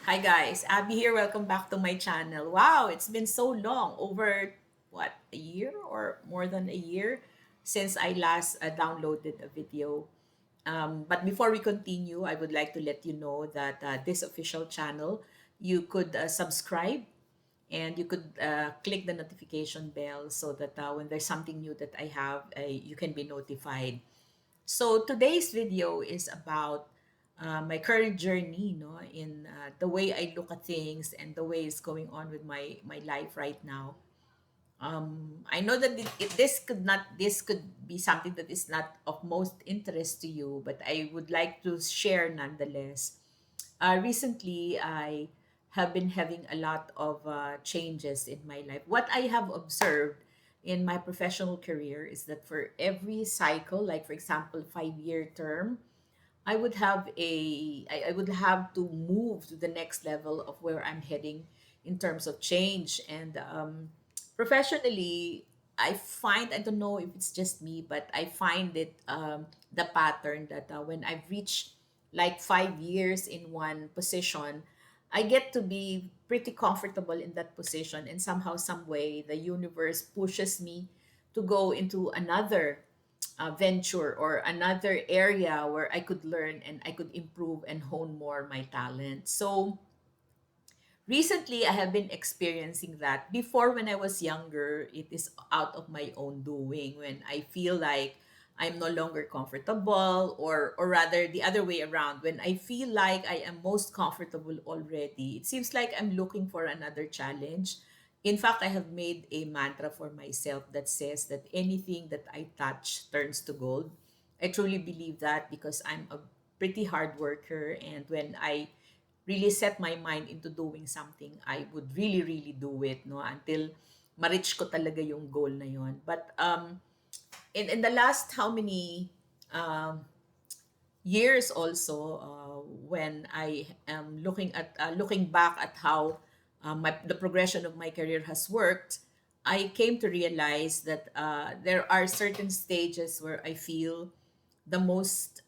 Hi guys, Abby here. Welcome back to my channel. Wow, it's been so long, over a year or more than a year since I last downloaded a video. But before we continue, I would like to let you know that this official channel, you could subscribe and you could click the notification bell so that when there's something new that I have, you can be notified. So today's video is about my current journey, in the way I look at things and the way it's going on with my life right now. I know that this could be something that is not of most interest to you, but I would like to share nonetheless. Recently, I have been having a lot of changes in my life. What I have observed in my professional career is that for every cycle, like for example, 5 year term, I would have to move to the next level of where I'm heading in terms of change. And professionally, I don't know if it's just me, but I find it the pattern that when I've reached like 5 years in one position, I get to be pretty comfortable in that position, and somehow, some way, the universe pushes me to go into another venture or another area where I could learn and I could improve and hone more my talent. So recently, I have been experiencing that. Before, when I was younger, it is out of my own doing. When I feel like I'm no longer comfortable, or rather the other way around, when I feel like I am most comfortable already, it seems like I'm looking for another challenge. In fact, I have made a mantra for myself that says that anything that I touch turns to gold. I truly believe that because I'm a pretty hard worker, and when I really set my mind into doing something, I would really, really do it, no, until ma-reach ko talaga yung goal na yon. But in the last how many um, years also, when I am looking back at how the progression of my career has worked, I came to realize that there are certain stages where I feel the most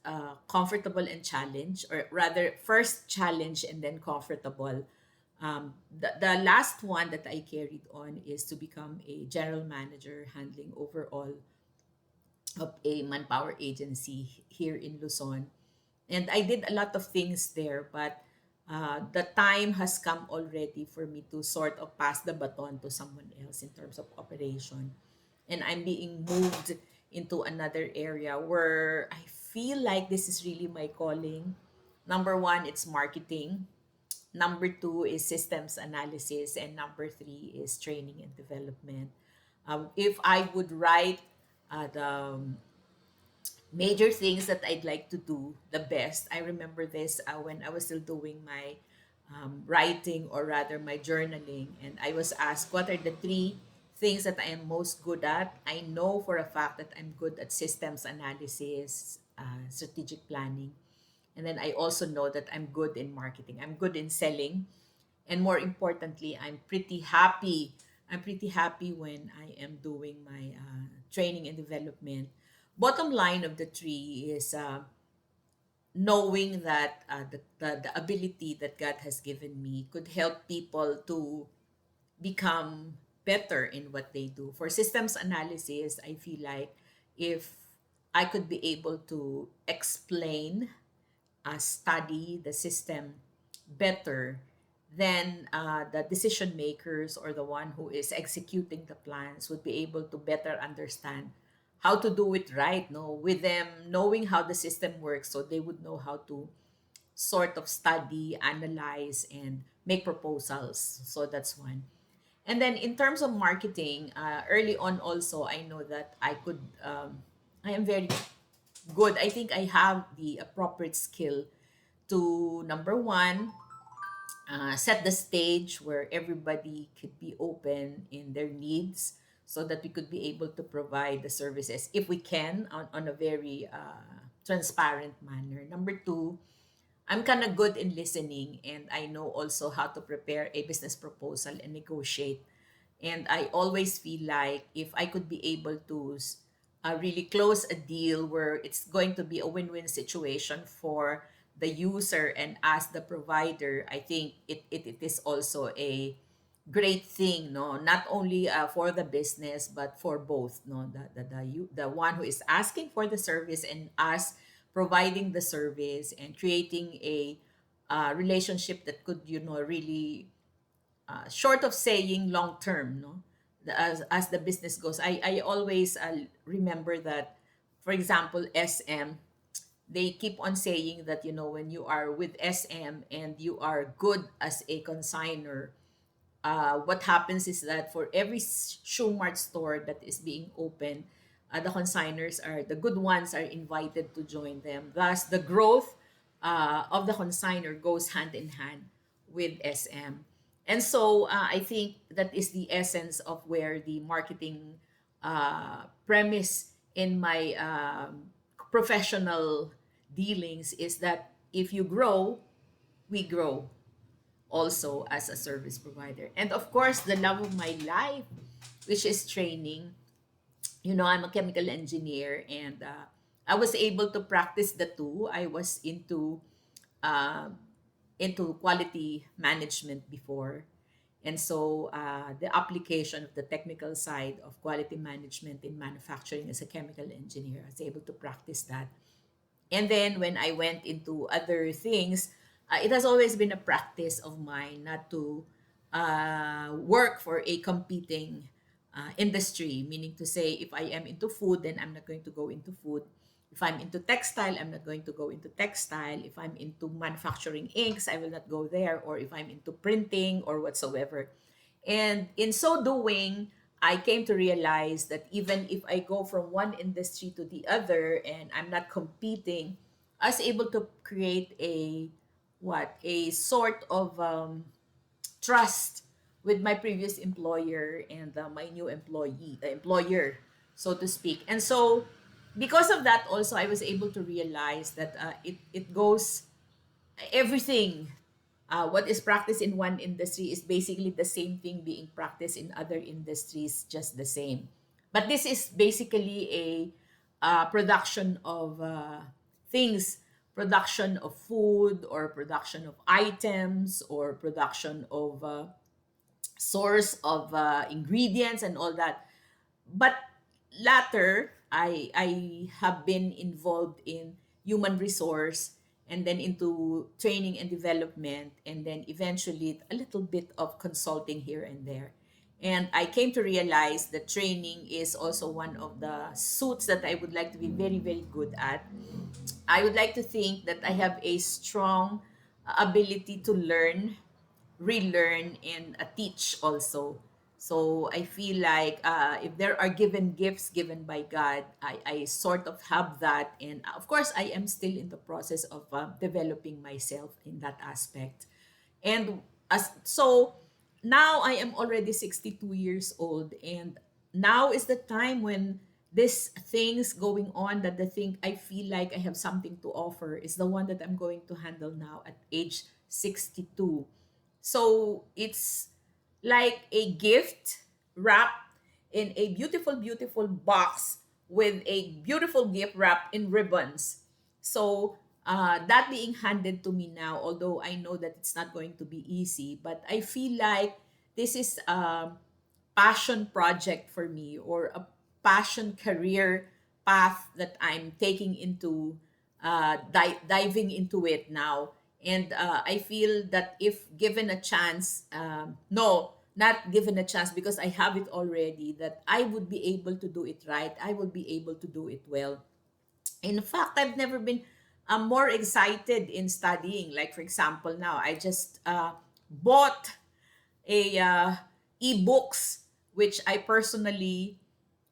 comfortable and challenge, or rather, first challenge and then comfortable. The last one that I carried on is to become a general manager handling overall of a manpower agency here in Luzon. And I did a lot of things there, but the time has come already for me to sort of pass the baton to someone else in terms of operation. And I'm being moved into another area where I feel like this is really my calling. Number one, it's marketing. Number two is systems analysis. And number three is training and development. If I would write the major things that I'd like to do the best. I remember this when I was still doing my writing, or rather my journaling, and I was asked what are the three things that I am most good at. I know for a fact that I'm good at systems analysis, strategic planning, and then I also know that I'm good in marketing. I'm good in selling, and more importantly, I'm pretty happy when I am doing my training and development. Bottom line of the tree is knowing that the ability that God has given me could help people to become better in what they do. For systems analysis, I feel like if I could be able to explain, study the system better, then the decision makers, or the one who is executing the plans, would be able to better understand how to do it right, no, with them knowing how the system works, so they would know how to sort of study, analyze, and make proposals. So that's one. And then in terms of marketing, early on also, I know that I am very good. I think I have the appropriate skill to, number one, set the stage where everybody could be open in their needs, so that we could be able to provide the services, if we can, on a very transparent manner. Number two, I'm kind of good in listening, and I know also how to prepare a business proposal and negotiate. And I always feel like if I could be able to really close a deal where it's going to be a win-win situation for the user and us the provider, I think it is also a great thing, no, not only for the business but for both, no, the one who is asking for the service and us providing the service and creating a relationship that could, really, short of saying long term, no, as the business goes. I always remember that, for example, SM, they keep on saying that, when you are with SM and you are good as a consigner, what happens is that for every shoe mart store that is being opened, the consigners are the good ones are invited to join them. Thus, the growth of the consigner goes hand in hand with SM. And so I think that is the essence of where the marketing premise in my professional dealings is that if you grow, we grow also as a service provider. And of course, the love of my life, which is training. I'm a chemical engineer, and I was able to practice the two. I was uh, into quality management before. And so the application of the technical side of quality management in manufacturing as a chemical engineer, I was able to practice that. And then when I went into other things, it has always been a practice of mine not to work for a competing industry, meaning to say, if I am into food, then I'm not going to go into food. If I'm into textile, I'm not going to go into textile. If I'm into manufacturing inks, I will not go there. Or if I'm into printing or whatsoever. And in so doing, I came to realize that even if I go from one industry to the other and I'm not competing, I was able to create a sort of trust with my previous employer and my new employer, so to speak. And so, because of that, also I was able to realize that it goes everything. What is practiced in one industry is basically the same thing being practiced in other industries, just the same. But this is basically a production of things, production of food, or production of items, or production of source of ingredients and all that. But latter, I have been involved in human resource, and then into training and development, and then eventually a little bit of consulting here and there. And I came to realize that training is also one of the suits that I would like to be very, very good at. I would like to think that I have a strong ability to learn, relearn, and teach also. So I feel like if there are given gifts given by God, I sort of have that. And of course, I am still in the process of developing myself in that aspect. And so now I am already 62 years old, and now is the time when this things going on, that the thing I feel like I have something to offer, is the one that I'm going to handle now at age 62. So it's like a gift wrapped in a beautiful, beautiful box with a beautiful gift wrapped in ribbons. So that being handed to me now, although I know that it's not going to be easy, but I feel like this is a passion project for me, or a passion career path that I'm taking into diving into it now. And I feel that if given a chance, no, not given a chance, because I have it already, that I would be able to do it right. I would be able to do it well. In fact, I've never been more excited in studying. Like, for example, now I just bought a e-books, which I personally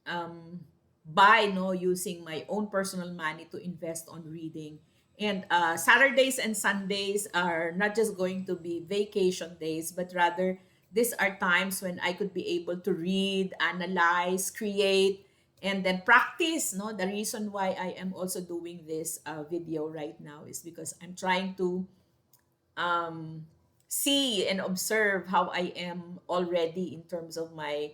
um, buy, no, using my own personal money to invest on reading. And Saturdays and Sundays are not just going to be vacation days, but rather these are times when I could be able to read, analyze, create, and then practice. No, the reason why I am also doing this video right now is because I'm trying to um, see and observe how I am already in terms of my,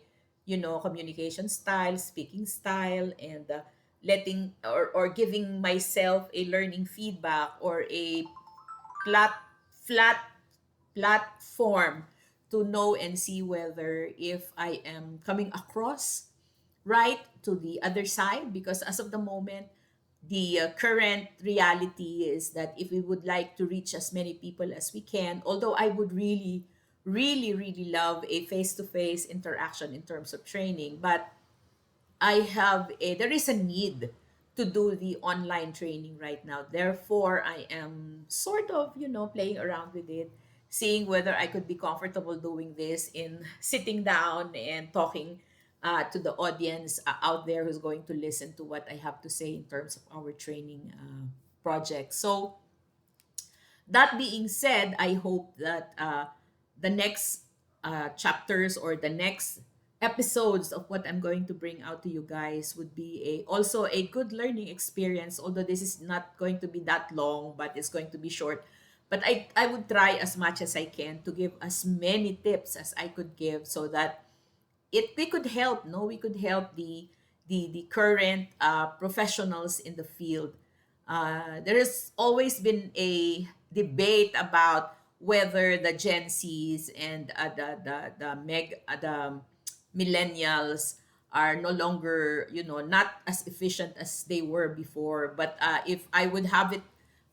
communication style, speaking style, and letting or giving myself a learning feedback, or a flat platform to know and see whether if I am coming across right to the other side, because as of the moment, the current reality is that if we would like to reach as many people as we can, although I would really love a face-to-face interaction in terms of training, but there is a need to do the online training right now. Therefore, I am sort of, playing around with it, seeing whether I could be comfortable doing this in sitting down and talking to the audience out there who's going to listen to what I have to say in terms of our training project. So, that being said, I hope that the next chapters or the next episodes of what I'm going to bring out to you guys would be also a good learning experience. Although this is not going to be that long, but it's going to be short. But I would try as much as I can to give as many tips as I could give, so that we could help, no, we could help the current professionals in the field. There has always been a debate about whether the Gen Z's and the millennials are no longer, not as efficient as they were before. But if I would have it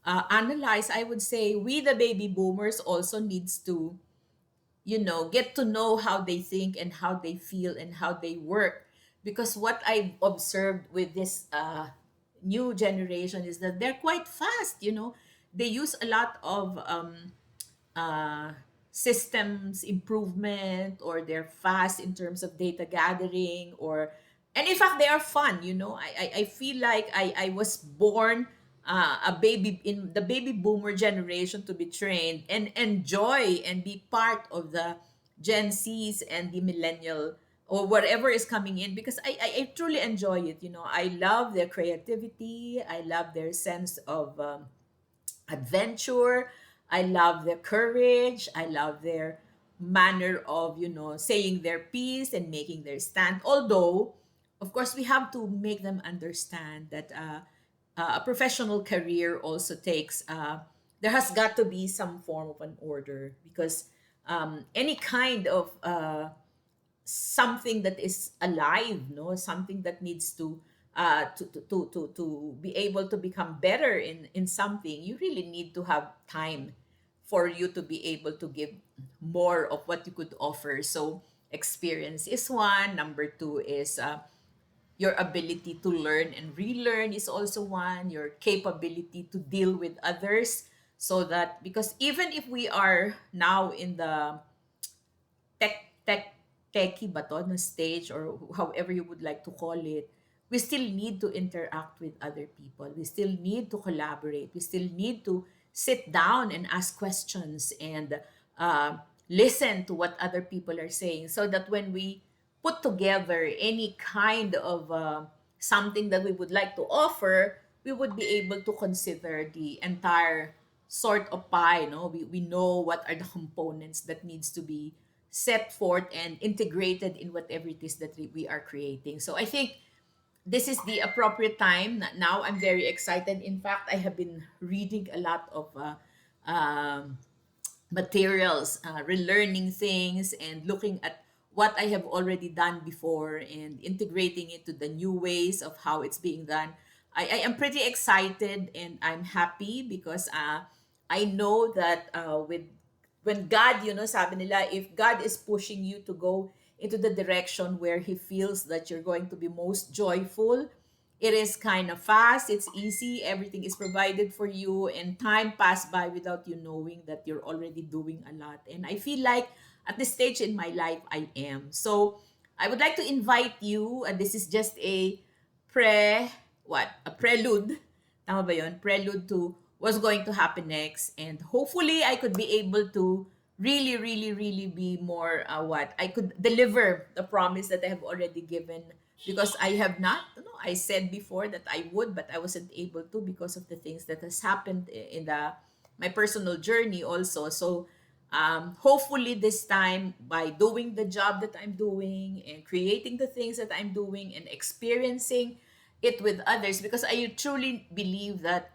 analyzed, I would say we, the baby boomers, also needs to, get to know how they think and how they feel and how they work. Because what I've observed with this new generation is that they're quite fast, they use a lot of uh, systems improvement, or they're fast in terms of data gathering, or and in fact they are fun. I feel like I was born a baby in the baby boomer generation to be trained and enjoy and be part of the Gen Z's and the millennial or whatever is coming in, because I truly enjoy it. I love their creativity, I love their sense of adventure. I love their courage. I love their manner of, saying their piece and making their stand. Although, of course, we have to make them understand that a professional career also takes, there has got to be some form of an order, because any kind of something that is alive, no, something that needs to be able to become better in something, you really need to have time for you to be able to give more of what you could offer. So experience is one. Number two is your ability to learn and relearn is also one. Your capability to deal with others, so that, because even if we are now in the techie ba to na stage, or however you would like to call it, we still need to interact with other people. We still need to collaborate. We still need to sit down and ask questions and listen to what other people are saying, so that when we put together any kind of something that we would like to offer, we would be able to consider the entire sort of pie. No, we know what are the components that needs to be set forth and integrated in whatever it is that we are creating. So I think this is the appropriate time. Now I'm very excited. In fact, I have been reading a lot of materials, relearning things, and looking at what I have already done before and integrating it to the new ways of how it's being done. I am pretty excited and I'm happy, because I know that with when God, sabi nila, if God is pushing you to go into the direction where He feels that you're going to be most joyful, it is kind of fast, it's easy, everything is provided for you, and time passed by without you knowing that you're already doing a lot. And I feel like at this stage in my life, I am. So I would like to invite you, and this is just a a prelude. Tama ba yun? Prelude to what's going to happen next. And hopefully, I could be able to really be more I could deliver the promise that I have already given, because I have not, I said before that I would, but I wasn't able to because of the things that has happened in the my personal journey also. So hopefully this time, by doing the job that I'm doing and creating the things that I'm doing and experiencing it with others, because I truly believe that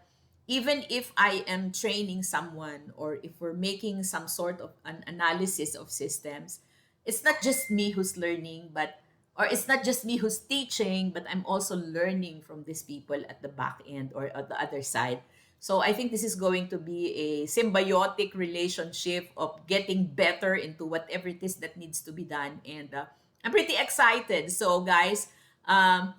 even if I am training someone or if we're making some sort of an analysis of systems, it's not just me who's learning, but or it's not just me who's teaching, but I'm also learning from these people at the back end or at the other side. So I think this is going to be a symbiotic relationship of getting better into whatever it is that needs to be done. And I'm pretty excited. So, guys, um,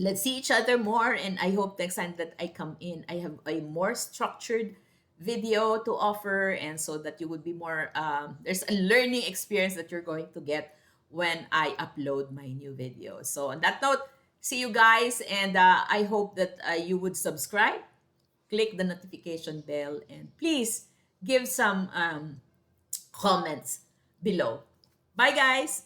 let's see each other more, and I hope next time that I come in I have a more structured video to offer, and so that you would be more there's a learning experience that you're going to get when I upload my new video. So on that note, see you guys, and I hope that you would subscribe, click the notification bell, and please give some comments below. Bye, guys.